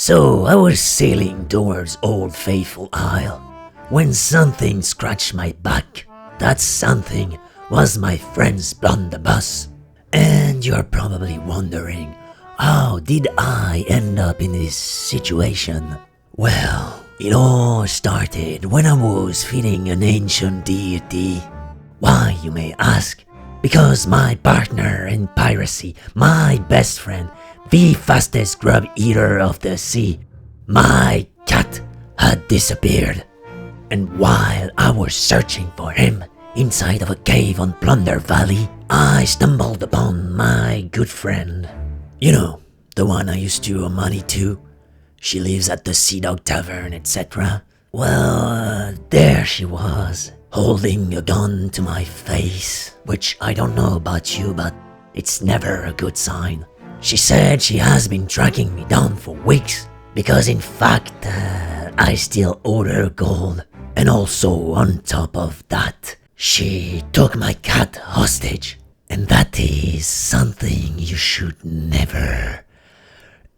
So I was sailing towards Old Faithful Isle when something scratched my back. That something was my friend's blunderbuss. And you're probably wondering, how did I end up in this situation? Well, it all started when I was feeding an ancient deity. Why, you may ask? Because my partner in piracy, my best friend, the fastest grub eater of the sea, my cat, had disappeared. And while I was searching for him inside of a cave on Plunder Valley, I stumbled upon my good friend. You know, the one I used to owe money to. She lives at the Sea Dog Tavern, etc. Well, there she was, holding a gun to my face, which I don't know about you, but it's never a good sign. She said she has been tracking me down for weeks, because in fact, I still owe her gold. And also on top of that, she took my cat hostage. And that is something you should never,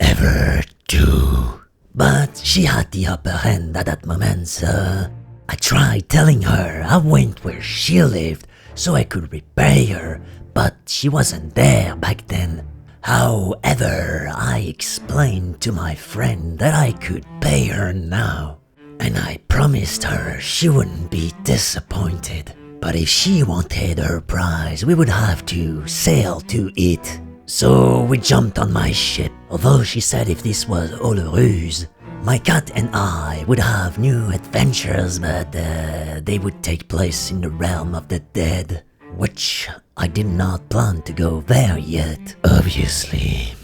ever do. But she had the upper hand at that moment, so I tried telling her I went where she lived so I could repay her, but she wasn't there back then. However, I explained to my friend that I could pay her now, and I promised her she wouldn't be disappointed. But if she wanted her prize, we would have to sail to it. So we jumped on my ship, although she said if this was all a ruse, my cat and I would have new adventures, but they would take place in the realm of the dead, which I did not plan to go there yet, obviously.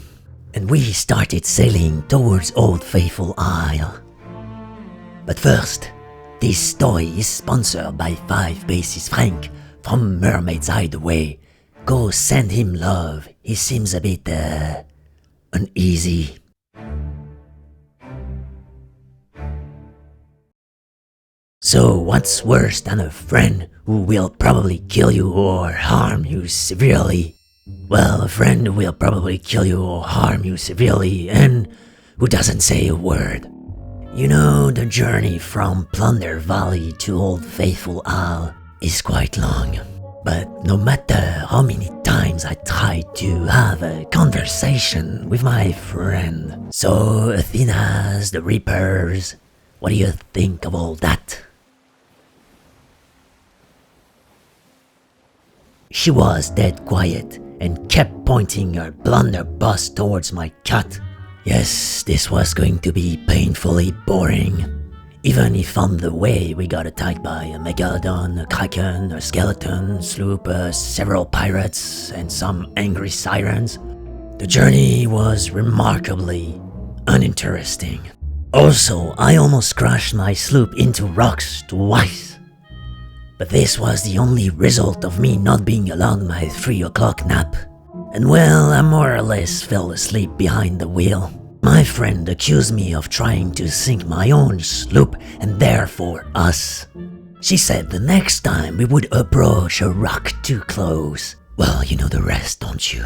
And we started sailing towards Old Faithful Isle. But first, this story is sponsored by 5 Basis Frank from Mermaid's Hideaway. Go send him love, he seems a bit, uneasy. So what's worse than a friend who will probably kill you or harm you severely? Well, a friend who will probably kill you or harm you severely and who doesn't say a word. You know, the journey from Plunder Valley to Old Faithful Isle is quite long. But no matter how many times I tried to have a conversation with my friend. So, Athena's, the Reapers, what do you think of all that? She was dead quiet and kept pointing her blunderbuss towards my cat. Yes, this was going to be painfully boring. Even if on the way we got attacked by a megalodon, a kraken, a skeleton, sloop, several pirates, and some angry sirens, the journey was remarkably uninteresting. Also, I almost crashed my sloop into rocks twice. But this was the only result of me not being allowed my 3 o'clock nap. And well, I more or less fell asleep behind the wheel. My friend accused me of trying to sink my own sloop and therefore us. She said the next time we would approach a rock too close. Well, you know the rest, don't you?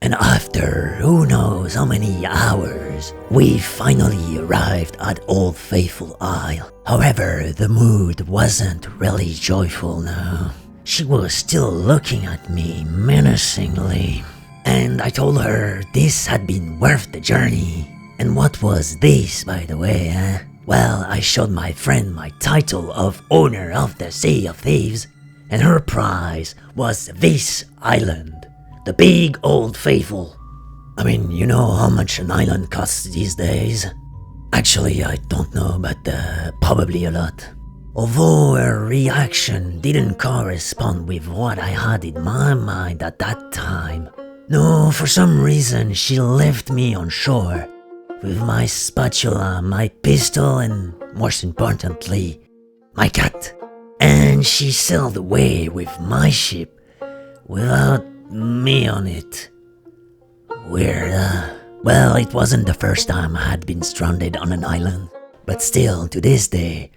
And after who knows how many hours, we finally arrived at Old Faithful Isle. However, the mood wasn't really joyful now. She was still looking at me menacingly. And I told her this had been worth the journey. And what was this, by the way, eh? Well, I showed my friend my title of owner of the Sea of Thieves, and her prize was this island, the big Old Faithful. I mean, you know how much an island costs these days? Actually, I don't know, but probably a lot. Although her reaction didn't correspond with what I had in my mind at that time. No, for some reason she left me on shore with my spatula, my pistol, and most importantly, my cat. And she sailed away with my ship without me on it. Weird, Well, it wasn't the first time I had been stranded on an island, but still, to this day,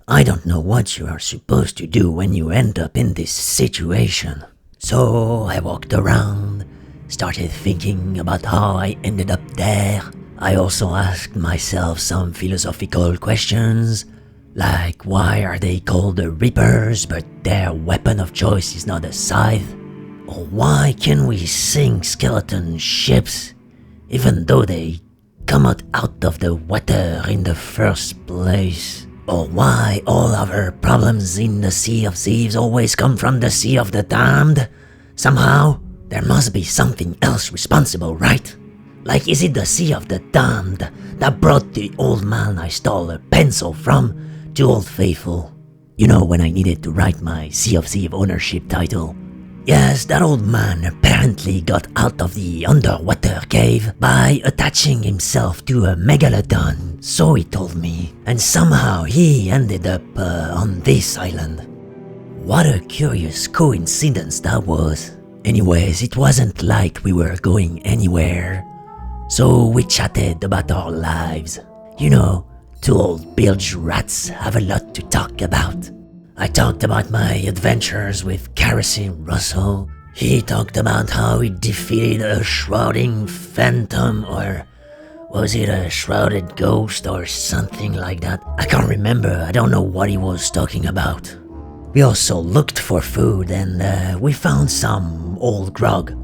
I don't know what you are supposed to do when you end up in this situation. So I walked around, started thinking about how I ended up there. I also asked myself some philosophical questions, like why are they called the Reapers but their weapon of choice is not a scythe? Or why can we sink skeleton ships even though they come out of the water in the first place? Or why all our problems in the Sea of Thieves always come from the Sea of the Damned? Somehow, there must be something else responsible, right? Like, is it the Sea of the Damned that brought the old man I stole a pencil from to Old Faithful? You know, when I needed to write my Sea of Thieves ownership title. Yes, that old man apparently got out of the underwater cave by attaching himself to a megalodon, so he told me, and somehow he ended up on this island. What a curious coincidence that was. Anyways, it wasn't like we were going anywhere, so we chatted about our lives. You know, two old bilge rats have a lot to talk about. I talked about my adventures with Kerosene Russell. He talked about how he defeated a shrouding phantom, or was it a shrouded ghost or something like that? I can't remember, I don't know what he was talking about. We also looked for food and we found some old grog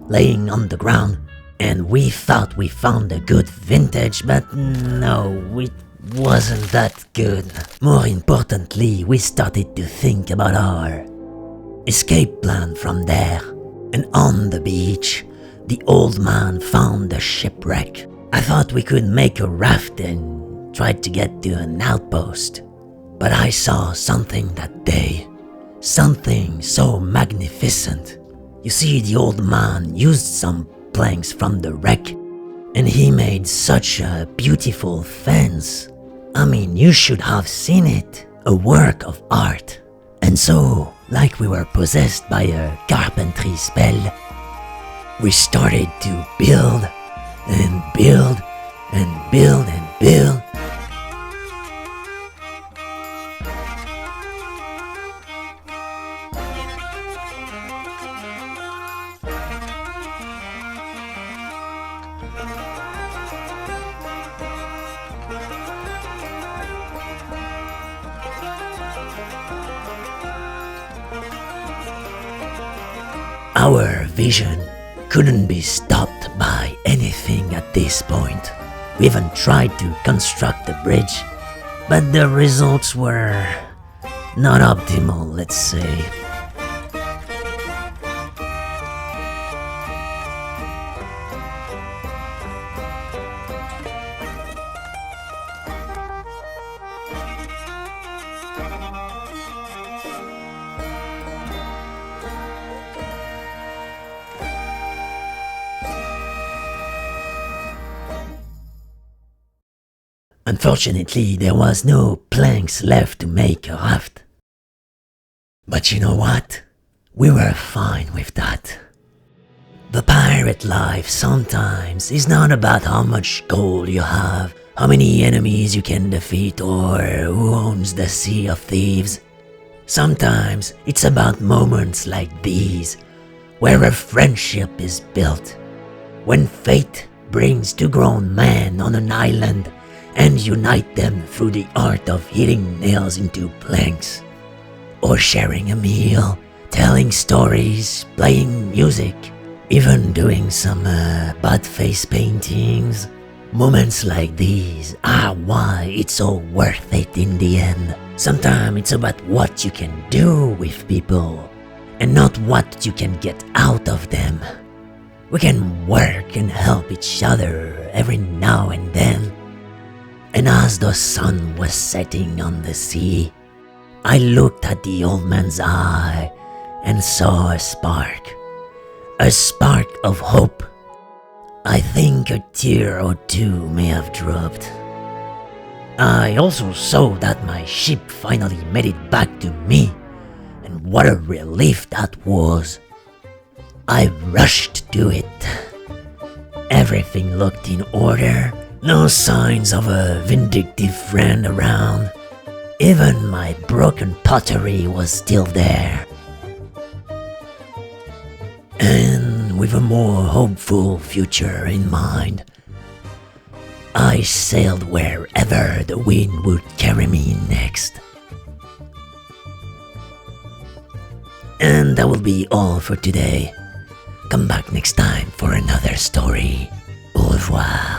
laying on the ground. And we thought we found a good vintage, but no, it wasn't that good. More importantly, we started to think about our escape plan from there. And on the beach, the old man found a shipwreck. I thought we could make a raft and try to get to an outpost. But I saw something that day. Something so magnificent. You see, the old man used some planks from the wreck, and he made such a beautiful fence. I mean, you should have seen it. A work of art. And so, like we were possessed by a carpentry spell, we started to build and build and build and build. Our vision couldn't be stopped by anything at this point. We even tried to construct a bridge, but the results were not optimal, let's say. Unfortunately, there was no planks left to make a raft. But you know what? We were fine with that. The pirate life sometimes is not about how much gold you have, how many enemies you can defeat, or who owns the Sea of Thieves. Sometimes it's about moments like these, where a friendship is built. When fate brings two grown men on an island and unite them through the art of hitting nails into planks, or sharing a meal, telling stories, playing music, even doing some bad face paintings. Moments like these are why it's all worth it in the end. Sometimes it's about what you can do with people, and not what you can get out of them. We can work and help each other every now and then. And as the sun was setting on the sea, I looked at the old man's eye and saw a spark of hope. I think a tear or two may have dropped. I also saw that my ship finally made it back to me, and what a relief that was. I rushed to it. Everything looked in order. No signs of a vindictive friend around. Even my broken pottery was still there. And with a more hopeful future in mind, I sailed wherever the wind would carry me next. And that will be all for today. Come back next time for another story. Au revoir.